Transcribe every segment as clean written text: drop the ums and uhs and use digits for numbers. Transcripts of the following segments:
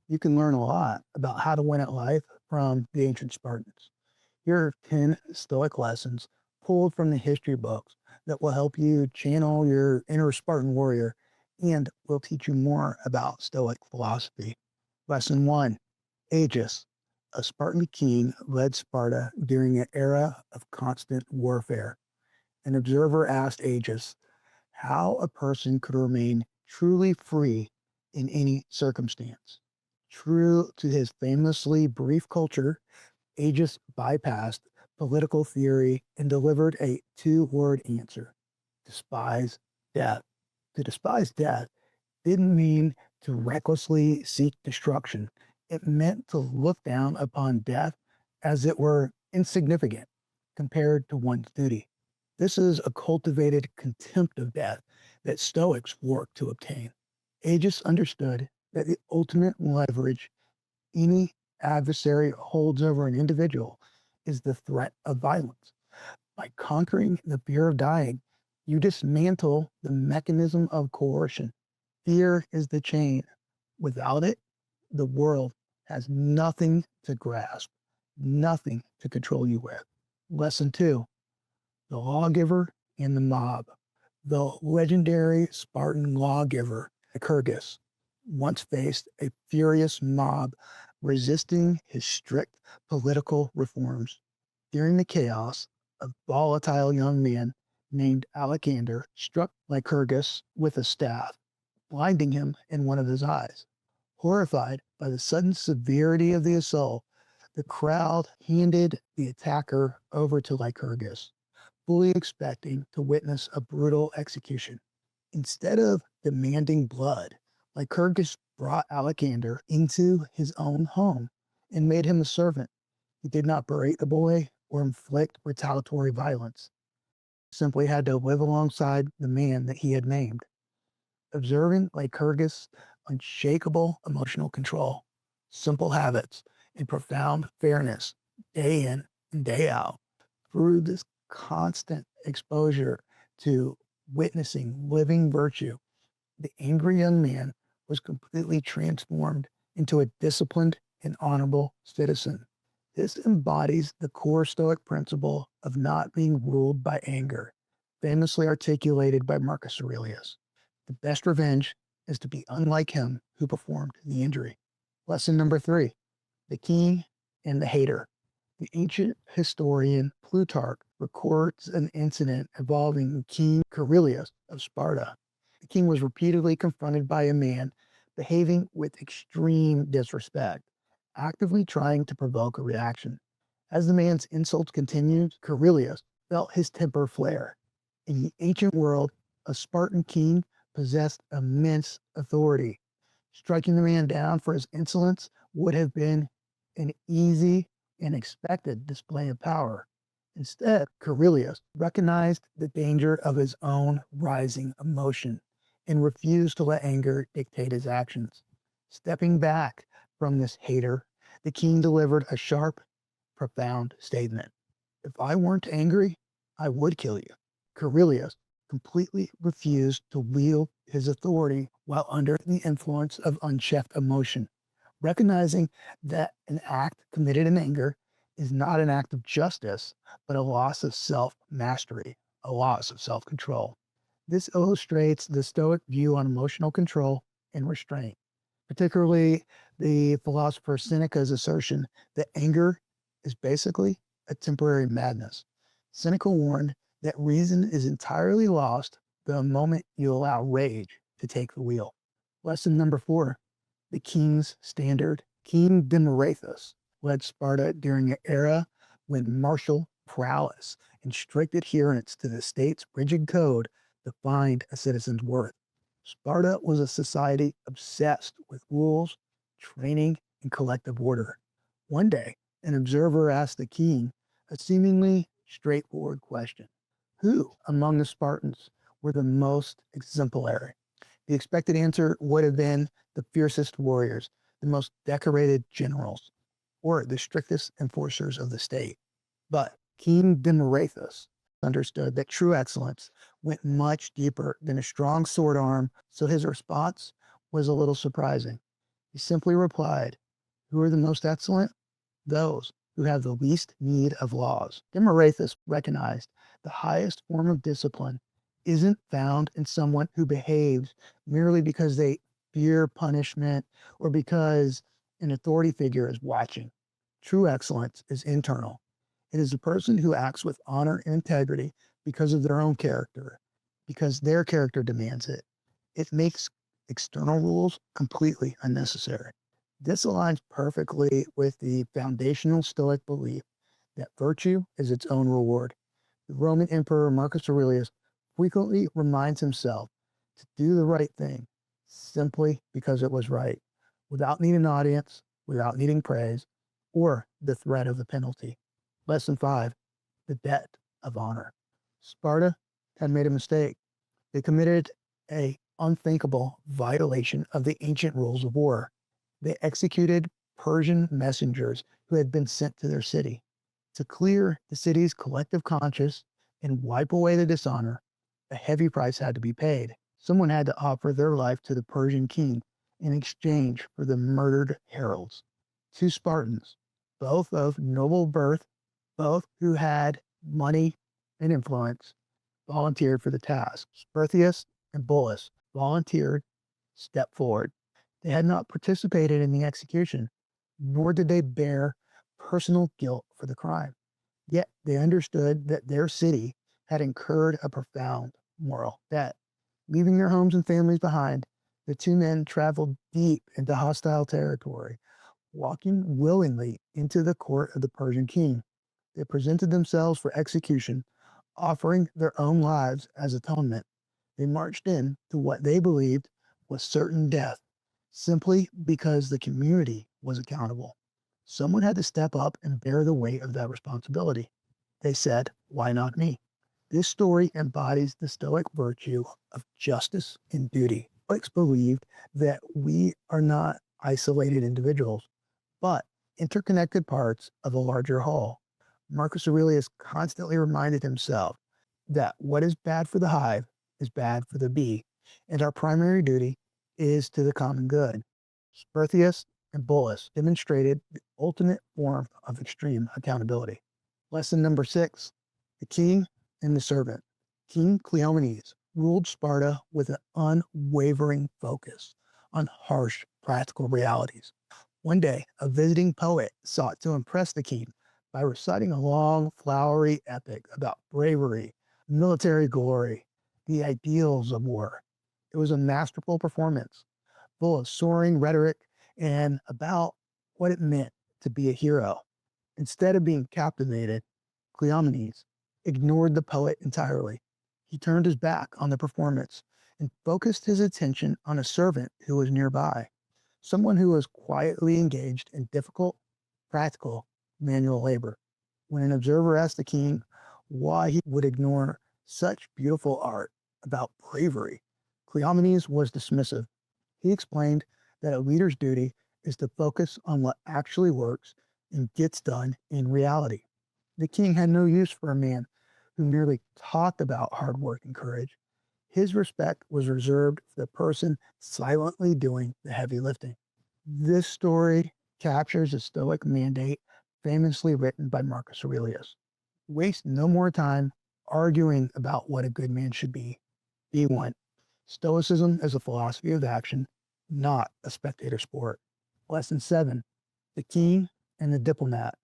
You can learn a lot about how to win at life from the ancient Spartans. Here are 10 Stoic lessons pulled from the history books that will help you channel your inner Spartan warrior and will teach you more about Stoic philosophy. Lesson 1. Aegis. A Spartan king led Sparta during an era of constant warfare. An observer asked Aegis how a person could remain truly free in any circumstance. True to his famously brief culture, Aegis bypassed political theory and delivered a two-word answer: despise death. To despise death didn't mean to recklessly seek destruction. It meant to look down upon death as it were insignificant compared to one's duty. This is a cultivated contempt of death that Stoics work to obtain. Aegis understood that the ultimate leverage any adversary holds over an individual is the threat of violence. By conquering the fear of dying, you dismantle the mechanism of coercion. Fear is the chain. Without it, the world has nothing to grasp, nothing to control you with. Lesson 2. The lawgiver and the mob. The legendary Spartan lawgiver, Lycurgus, once faced a furious mob resisting his strict political reforms. During the chaos, a volatile young man named Alexander struck Lycurgus with a staff, blinding him in one of his eyes. Horrified by the sudden severity of the assault, the crowd handed the attacker over to Lycurgus, fully expecting to witness a brutal execution. Instead of demanding blood, Lycurgus brought Alexander into his own home and made him a servant. He did not berate the boy or inflict retaliatory violence. He simply had to live alongside the man that he had named. Observing Lycurgus' unshakable emotional control, simple habits, and profound fairness day in and day out, through this constant exposure to witnessing living virtue, the angry young man was completely transformed into a disciplined and honorable citizen. This embodies the core Stoic principle of not being ruled by anger, famously articulated by Marcus Aurelius. The best revenge is to be unlike him who performed the injury. Lesson number 3. The king and the hater. The ancient historian Plutarch records an incident involving King Charillus of Sparta. The king was repeatedly confronted by a man behaving with extreme disrespect, actively trying to provoke a reaction. As the man's insults continued, Charillus felt his temper flare. In the ancient world, a Spartan king possessed immense authority. Striking the man down for his insolence would have been an easy and expected display of power. Instead, Charillus recognized the danger of his own rising emotion and refused to let anger dictate his actions. Stepping back from this hater, the king delivered a sharp, profound statement. If I weren't angry, I would kill you. Charillus completely refused to wield his authority while under the influence of unchecked emotion, recognizing that an act committed in anger is not an act of justice, but a loss of self-mastery, a loss of self-control. This illustrates the Stoic view on emotional control and restraint, particularly the philosopher Seneca's assertion that anger is basically a temporary madness. Seneca warned that reason is entirely lost the moment you allow rage to take the wheel. Lesson number 4. The king's standard. King Demarathus led Sparta during an era when martial prowess and strict adherence to the state's rigid code defined a citizen's worth. Sparta was a society obsessed with rules, training, and collective order. One day, an observer asked the king a seemingly straightforward question: who among the Spartans were the most exemplary? The expected answer would have been the fiercest warriors, the most decorated generals, or the strictest enforcers of the state. But King Demarathus understood that true excellence went much deeper than a strong sword arm, so his response was a little surprising. He simply replied, "Who are the most excellent? Those who have the least need of laws." Demarathus recognized the highest form of discipline isn't found in someone who behaves merely because they fear punishment or because an authority figure is watching. True excellence is internal. It is a person who acts with honor and integrity because of their own character, because their character demands it. It makes external rules completely unnecessary. This aligns perfectly with the foundational Stoic belief that virtue is its own reward. The Roman Emperor Marcus Aurelius frequently reminds himself to do the right thing simply because it was right, without needing an audience, without needing praise, or the threat of a penalty. Lesson 5: the debt of honor. Sparta had made a mistake. They committed a unthinkable violation of the ancient rules of war. They executed Persian messengers who had been sent to their city. To clear the city's collective conscience and wipe away the dishonor, a heavy price had to be paid. Someone had to offer their life to the Persian king in exchange for the murdered heralds. Two Spartans, both of noble birth, both who had money and influence, volunteered for the task. Sperthius and Bullus volunteered, stepped forward. They had not participated in the execution, nor did they bear personal guilt for the crime. Yet they understood that their city had incurred a profound moral debt. Leaving their homes and families behind, the two men traveled deep into hostile territory, walking willingly into the court of the Persian king. They presented themselves for execution, offering their own lives as atonement. They marched in to what they believed was certain death, simply because the community was accountable. Someone had to step up and bear the weight of that responsibility. They said, "Why not me?" This story embodies the Stoic virtue of justice and duty. Stoics believed that we are not isolated individuals, but interconnected parts of a larger whole. Marcus Aurelius constantly reminded himself that what is bad for the hive is bad for the bee, and our primary duty is to the common good. Sperthius and Bullus demonstrated the ultimate form of extreme accountability. Lesson number 6: the king and the servant. King Cleomenes ruled Sparta with an unwavering focus on harsh practical realities. One day, a visiting poet sought to impress the king by reciting a long, flowery epic about bravery, military glory, the ideals of war. It was a masterful performance, full of soaring rhetoric and about what it meant to be a hero. Instead of being captivated, Cleomenes ignored the poet entirely. He turned his back on the performance and focused his attention on a servant who was nearby, someone who was quietly engaged in difficult, practical manual labor. When an observer asked the king why he would ignore such beautiful art about bravery, Cleomenes was dismissive. He explained that a leader's duty is to focus on what actually works and gets done in reality. The king had no use for a man who merely talked about hard work and courage. His respect was reserved for the person silently doing the heavy lifting. This story captures a Stoic mandate famously written by Marcus Aurelius. Waste no more time arguing about what a good man should be. Be one. Stoicism is a philosophy of action, not a spectator sport. Lesson 7: the king and the diplomat.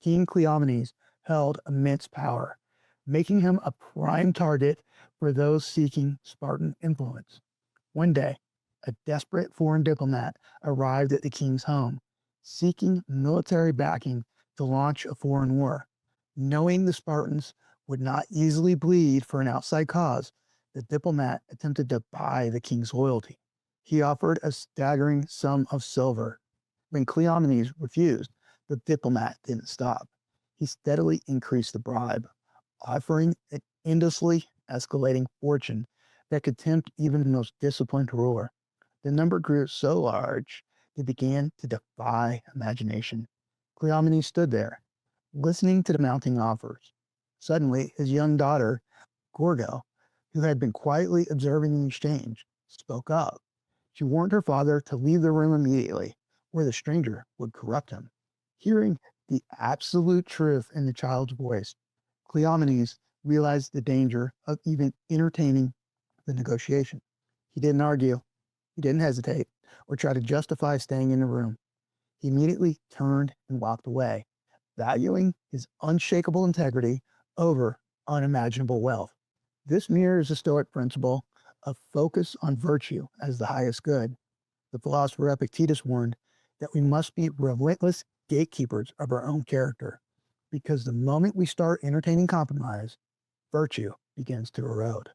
King Cleomenes held immense power, making him a prime target for those seeking Spartan influence. One day, a desperate foreign diplomat arrived at the king's home, seeking military backing to launch a foreign war. Knowing the Spartans would not easily bleed for an outside cause, the diplomat attempted to buy the king's loyalty. He offered a staggering sum of silver. When Cleomenes refused, the diplomat didn't stop. He steadily increased the bribe, offering an endlessly escalating fortune that could tempt even the most disciplined ruler. The number grew so large, it began to defy imagination. Cleomenes stood there, listening to the mounting offers. Suddenly, his young daughter, Gorgo, who had been quietly observing the exchange, spoke up. She warned her father to leave the room immediately. or the stranger would corrupt him. Hearing the absolute truth in the child's voice, Cleomenes realized the danger of even entertaining the negotiation. He didn't argue, he didn't hesitate, or try to justify staying in the room. He immediately turned and walked away, valuing his unshakable integrity over unimaginable wealth. This mirrors the Stoic principle of focus on virtue as the highest good. The philosopher Epictetus warned that we must be relentless gatekeepers of our own character, because the moment we start entertaining compromise, virtue begins to erode.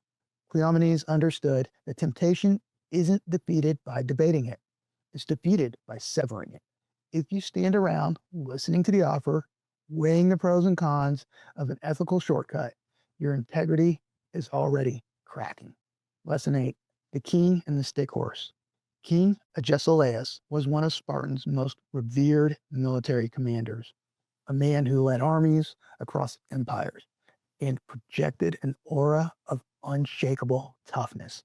Cleomenes understood that temptation isn't defeated by debating it, it's defeated by severing it. If you stand around listening to the offer, weighing the pros and cons of an ethical shortcut, your integrity is already cracking. Lesson 8, the king and the stick horse. King Agesilaus was one of Spartan's most revered military commanders, a man who led armies across empires and projected an aura of unshakable toughness.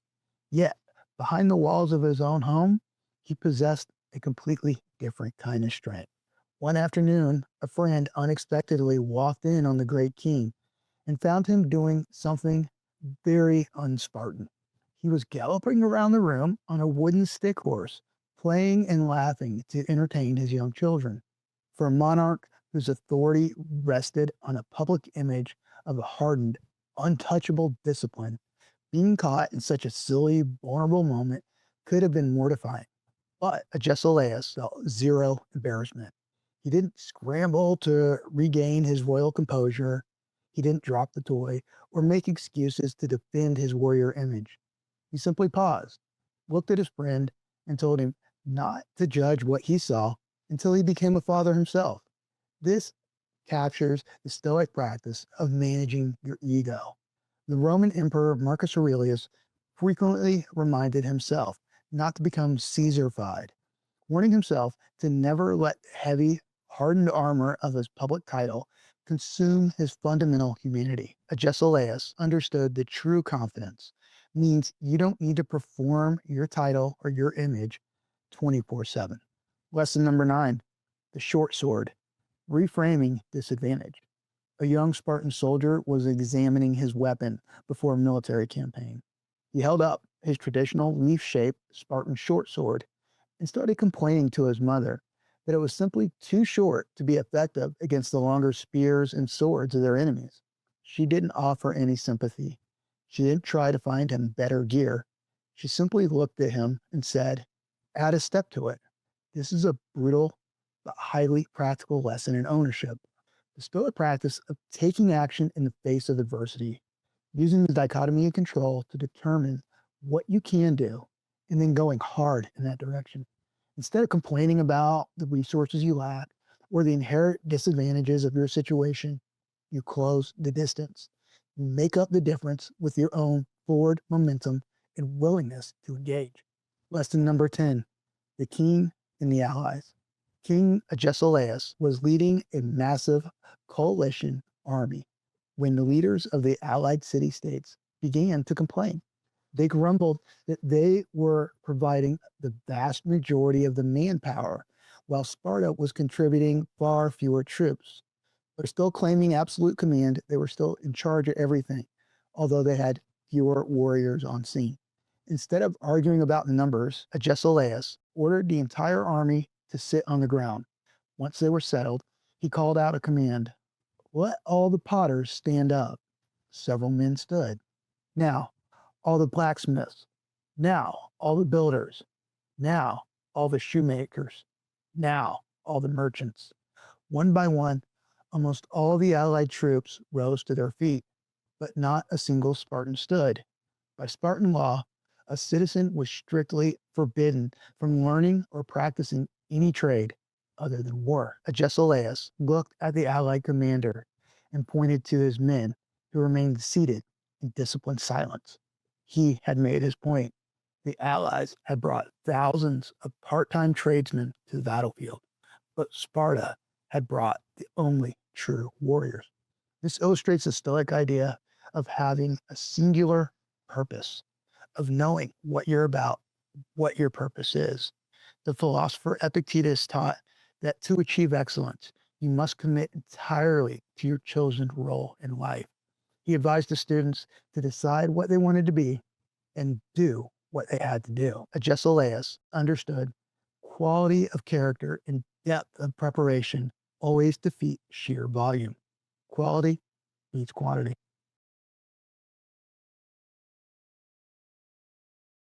Yet, behind the walls of his own home, he possessed a completely different kind of strength. One afternoon, a friend unexpectedly walked in on the great king and found him doing something very un-Spartan. He was galloping around the room on a wooden stick horse, playing and laughing to entertain his young children. For a monarch whose authority rested on a public image of a hardened, untouchable discipline, being caught in such a silly, vulnerable moment could have been mortifying. But Agesilaus felt zero embarrassment. He didn't scramble to regain his royal composure. He didn't drop the toy or make excuses to defend his warrior image. He simply paused, looked at his friend, and told him not to judge what he saw until he became a father himself. This captures the Stoic practice of managing your ego. The Roman Emperor Marcus Aurelius frequently reminded himself not to become Caesarified, warning himself to never let the heavy, hardened armor of his public title consume his fundamental humanity. Agesilaus understood that true confidence means you don't need to perform your title or your image 24/7. Lesson number 9, the short sword, reframing disadvantage. A young Spartan soldier was examining his weapon before a military campaign. He held up his traditional leaf-shaped Spartan short sword and started complaining to his mother that it was simply too short to be effective against the longer spears and swords of their enemies. She didn't offer any sympathy. She didn't try to find him better gear. She simply looked at him and said, add a step to it. This is a brutal but highly practical lesson in ownership. The Stoic practice of taking action in the face of adversity, using the dichotomy of control to determine what you can do, and then going hard in that direction. Instead of complaining about the resources you lack or the inherent disadvantages of your situation, you close the distance. You make up the difference with your own forward momentum and willingness to engage. Lesson number 10, the king and the allies. King Agesilaus was leading a massive coalition army when the leaders of the allied city-states began to complain. They grumbled that they were providing the vast majority of the manpower, while Sparta was contributing far fewer troops. They're still claiming absolute command. They were still in charge of everything, although they had fewer warriors on scene. Instead of arguing about the numbers, Agesilaus ordered the entire army to sit on the ground. Once they were settled, he called out a command, let all the potters stand up. Several men stood. Now, all the blacksmiths. Now, all the builders. Now, all the shoemakers. Now, all the merchants. One by one, almost all the allied troops rose to their feet, but not a single Spartan stood. By Spartan law, a citizen was strictly forbidden from learning or practicing any trade other than war. Agesilaus looked at the allied commander and pointed to his men, who remained seated in disciplined silence. He had made his point. The allies had brought thousands of part-time tradesmen to the battlefield, but Sparta had brought the only true warriors. This illustrates the Stoic idea of having a singular purpose, of knowing what you're about, what your purpose is. The philosopher Epictetus taught that to achieve excellence, you must commit entirely to your chosen role in life. He advised the students to decide what they wanted to be and do what they had to do. Agesilaus understood quality of character and depth of preparation always defeat sheer volume. Quality beats quantity.